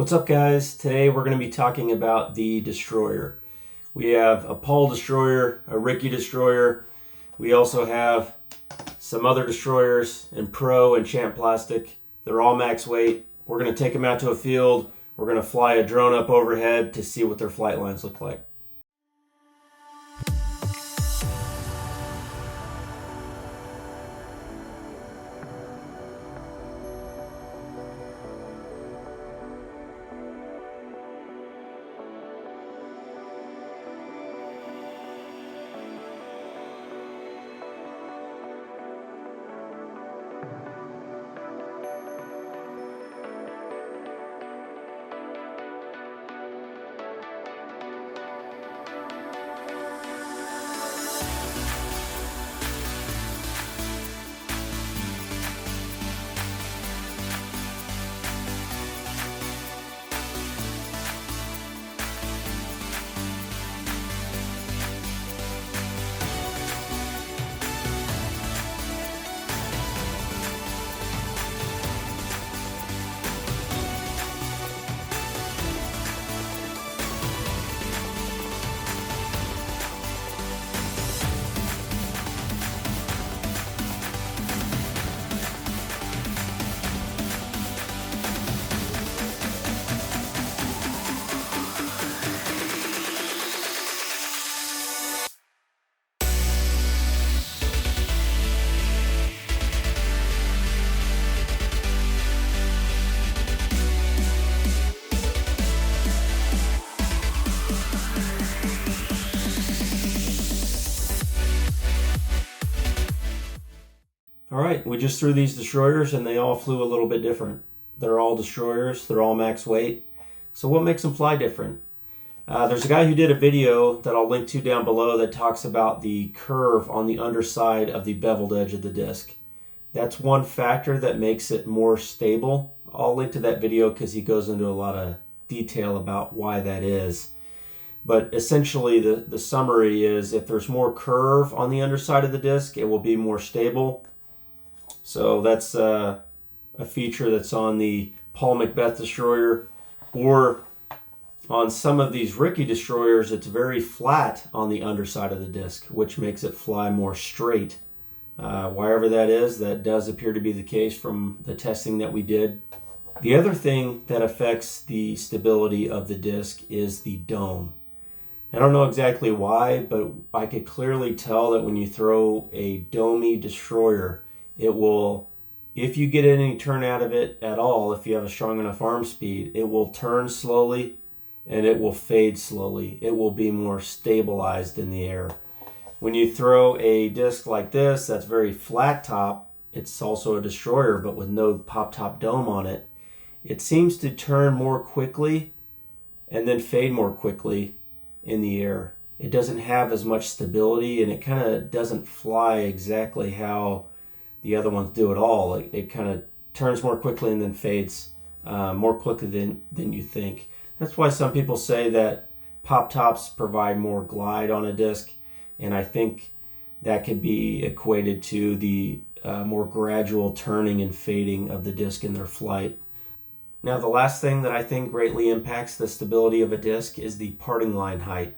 What's up, guys? Today we're going to be talking about the Destroyer. We have a Paul Destroyer, a Ricky Destroyer. We also have some other Destroyers in Pro and Champ Plastic. They're all max weight. We're going to take them out to a field. We're going to fly a drone up overhead to see what their flight lines look like. All right, we just threw these Destroyers and they all flew a little bit different. They're all Destroyers, they're all max weight. So what makes them fly different? There's a guy who did a video that I'll link to down below that talks about the curve on the underside of the beveled edge of the disc. That's one factor that makes it more stable. I'll link to that video because he goes into a lot of detail about why that is. But essentially the summary is if there's more curve on the underside of the disc, it will be more stable. So that's a feature that's on the Paul Macbeth Destroyer, or on some of these Ricky Destroyers, it's very flat on the underside of the disc, which makes it fly more straight. Wherever that is, that does appear to be the case from the testing that we did. The other thing that affects the stability of the disc is the dome. I don't know exactly why, but I could clearly tell that when you throw a domey Destroyer, it will, if you get any turn out of it at all, if you have a strong enough arm speed, it will turn slowly and it will fade slowly. It will be more stabilized in the air. When you throw a disc like this, that's very flat top, it's also a Destroyer, but with no pop top dome on it, it seems to turn more quickly and then fade more quickly in the air. It doesn't have as much stability and it kind of doesn't fly exactly how the other ones do it all. It kind of turns more quickly and then fades more quickly than you think. That's why some people say that pop tops provide more glide on a disc, and I think that could be equated to the more gradual turning and fading of the disc in their flight. Now, the last thing that I think greatly impacts the stability of a disc is the parting line height.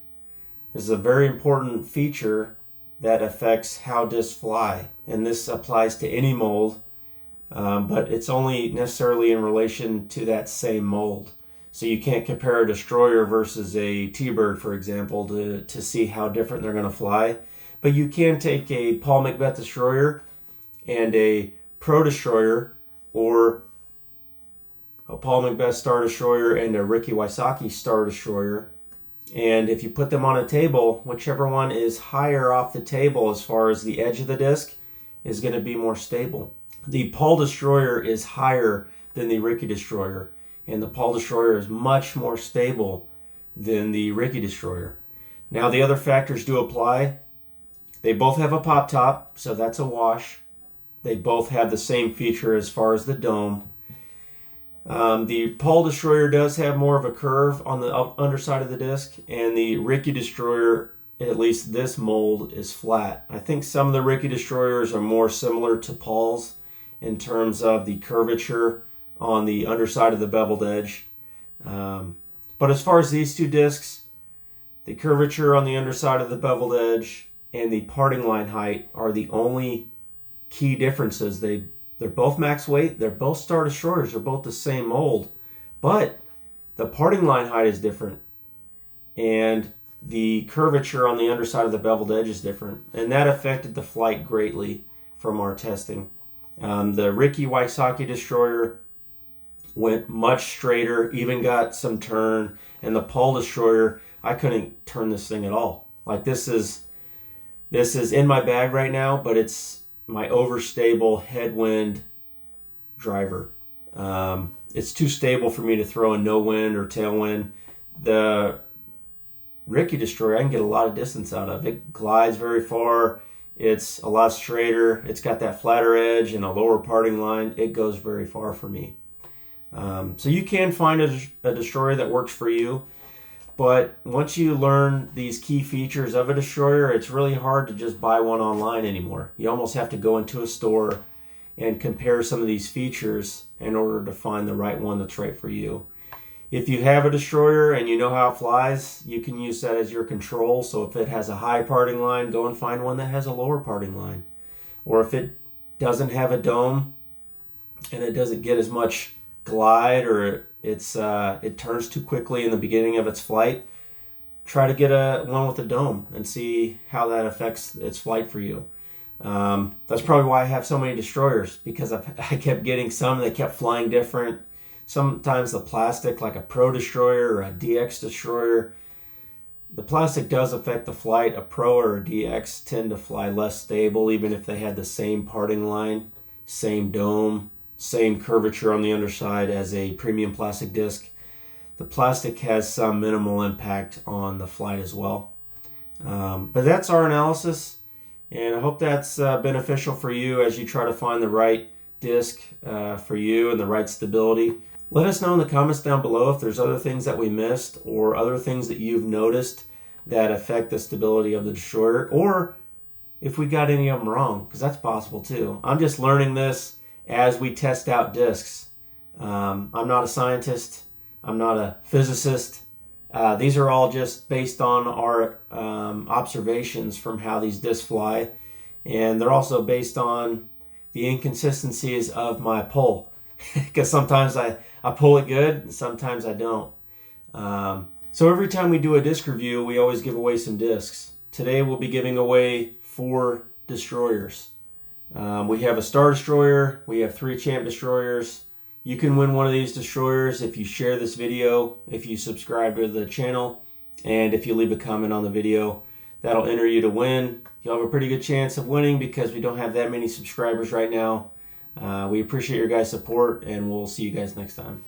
This is a very important feature that affects how discs fly, and this applies to any mold, but it's only necessarily in relation to that same mold. So you can't compare a Destroyer versus a T-Bird, for example, to see how different they're going to fly, but you can take a Paul Macbeth Destroyer and a Pro Destroyer, or a Paul Macbeth Star Destroyer and a Ricky Wysocki Star Destroyer, and if you put them on a table, whichever one is higher off the table as far as the edge of the disc is going to be more stable. The Paul Destroyer is higher than the Ricky Destroyer, and the Paul Destroyer is much more stable than the Ricky Destroyer. Now, the other factors do apply. They both have a pop top, so that's a wash. They both have the same feature as far as the dome. The Paul Destroyer does have more of a curve on the underside of the disc, and the Ricky Destroyer, at least this mold, is flat. I think some of the Ricky Destroyers are more similar to Paul's in terms of the curvature on the underside of the beveled edge. But as far as these two discs, the curvature on the underside of the beveled edge and the parting line height are the only key differences. They're both max weight. They're both Star Destroyers. They're both the same mold. But the parting line height is different. And the curvature on the underside of the beveled edge is different. And that affected the flight greatly from our testing. The Ricky Wysocki Destroyer went much straighter, even got some turn. And the Paul Destroyer, I couldn't turn this thing at all. Like this is in my bag right now, but it's my overstable headwind driver. It's too stable for me to throw in no wind or tailwind. The Ricky Destroyer, I can get a lot of distance out of. It glides very far. It's a lot straighter. It's got that flatter edge and a lower parting line. It goes very far for me. So you can find a destroyer that works for you. But once you learn these key features of a destroyer, it's really hard to just buy one online anymore. You almost have to go into a store and compare some of these features in order to find the right one that's right for you. If you have a destroyer and you know how it flies, you can use that as your control. So if it has a high parting line, go and find one that has a lower parting line. Or if it doesn't have a dome and it doesn't get as much glide, or it turns too quickly in the beginning of its flight, try to get one with a dome and see how that affects its flight for you. That's probably why I have so many destroyers, because I kept getting some that kept flying different. Sometimes the plastic, like a Pro Destroyer or a DX Destroyer, the plastic does affect the flight. A Pro or a DX tend to fly less stable, even if they had the same parting line, same dome, same curvature on the underside as a premium plastic disc. The plastic has some minimal impact on the flight as well. But that's our analysis, and I hope that's beneficial for you as you try to find the right disc for you and the right stability. Let us know in the comments down below if there's other things that we missed or other things that you've noticed that affect the stability of the destroyer, or if we got any of them wrong, because that's possible too. I'm just learning this as we test out discs. I'm not a scientist. I'm not a physicist. These are all just based on our observations from how these discs fly. And they're also based on the inconsistencies of my pull. Because sometimes I pull it good and sometimes I don't. So every time we do a disc review, we always give away some discs. Today we'll be giving away 4 destroyers. We have a Star Destroyer, we have 3 Champ Destroyers. You can win one of these destroyers if you share this video, if you subscribe to the channel, and if you leave a comment on the video. That'll enter you to win. You'll have a pretty good chance of winning because we don't have that many subscribers right now. We appreciate your guys' support, and we'll see you guys next time.